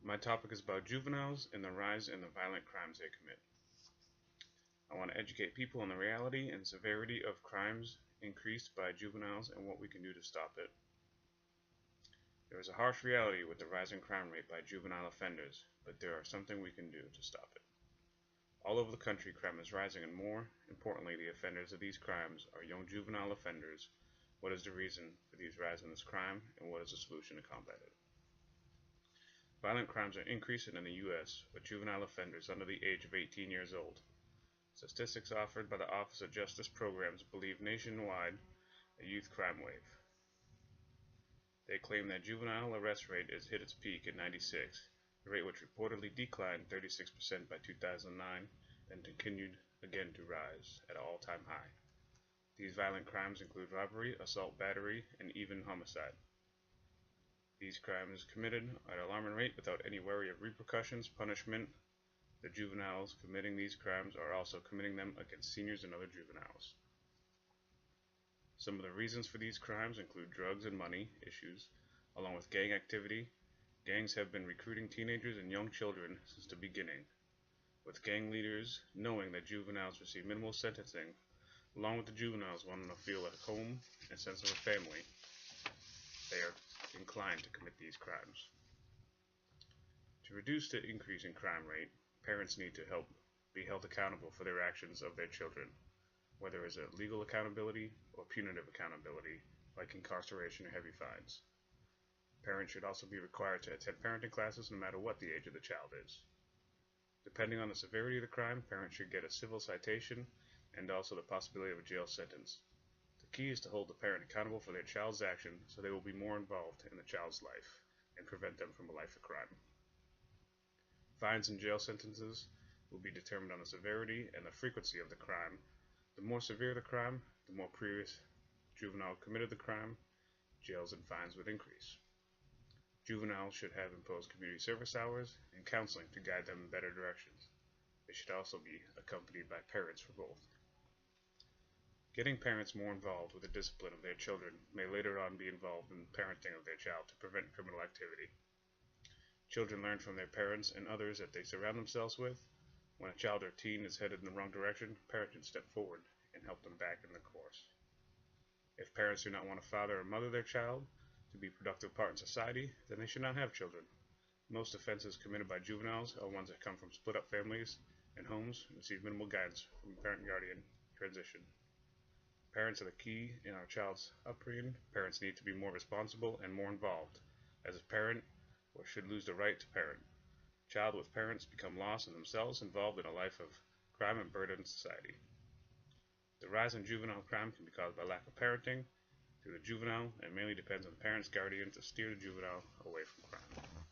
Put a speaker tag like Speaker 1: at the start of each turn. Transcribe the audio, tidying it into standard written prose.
Speaker 1: My topic is about juveniles and the rise in the violent crimes they commit. I want to educate people on the reality and severity of crimes increased by juveniles and what we can do to stop it. There is a harsh reality with the rising crime rate by juvenile offenders, but there is something we can do to stop it. All over the country, crime is rising, and more importantly, the offenders of these crimes are young juvenile offenders. What is the reason for these rise in this crime, and what is the solution to combat it? Violent crimes are increasing in the U.S. with juvenile offenders under the age of 18 years old. Statistics offered by the Office of Justice Programs believe nationwide a youth crime wave. They claim that juvenile arrest rate has hit its peak in '96, a rate which reportedly declined 36% by 2009 and continued again to rise at an all-time high. These violent crimes include robbery, assault, battery, and even homicide. These crimes committed at an alarming rate without any worry of repercussions, punishment. The juveniles committing these crimes are also committing them against seniors and other juveniles. Some of the reasons for these crimes include drugs and money issues, along with gang activity. Gangs have been recruiting teenagers and young children since the beginning, with gang leaders knowing that juveniles receive minimal sentencing, along with the juveniles wanting to feel at home and sense of a family. They are inclined to commit these crimes. To reduce the increase in crime rate, parents need to be held accountable for their actions of their children, whether it's legal accountability or punitive accountability, like incarceration or heavy fines. Parents should also be required to attend parenting classes no matter what the age of the child is. Depending on the severity of the crime, parents should get a civil citation and also the possibility of a jail sentence. The key is to hold the parent accountable for their child's action so they will be more involved in the child's life and prevent them from a life of crime. Fines and jail sentences will be determined on the severity and the frequency of the crime. The more severe the crime, the more previous juvenile committed the crime, jails and fines would increase. Juveniles should have imposed community service hours and counseling to guide them in better directions. They should also be accompanied by parents for both. Getting parents more involved with the discipline of their children may later on be involved in parenting of their child to prevent criminal activity. Children learn from their parents and others that they surround themselves with. When a child or teen is headed in the wrong direction, parents should step forward and help them back in the course. If parents do not want to father or mother their child to be a productive part in society, then they should not have children. Most offenses committed by juveniles are ones that come from split-up families and homes and receive minimal guidance from parent-guardian transition. Parents are the key in our child's upbringing. Parents need to be more responsible and more involved. As a parent, or should lose the right to parent. Child with parents become lost in themselves, involved in a life of crime and burden in society. The rise in juvenile crime can be caused by lack of parenting through the juvenile and mainly depends on the parent's guardian to steer the juvenile away from crime.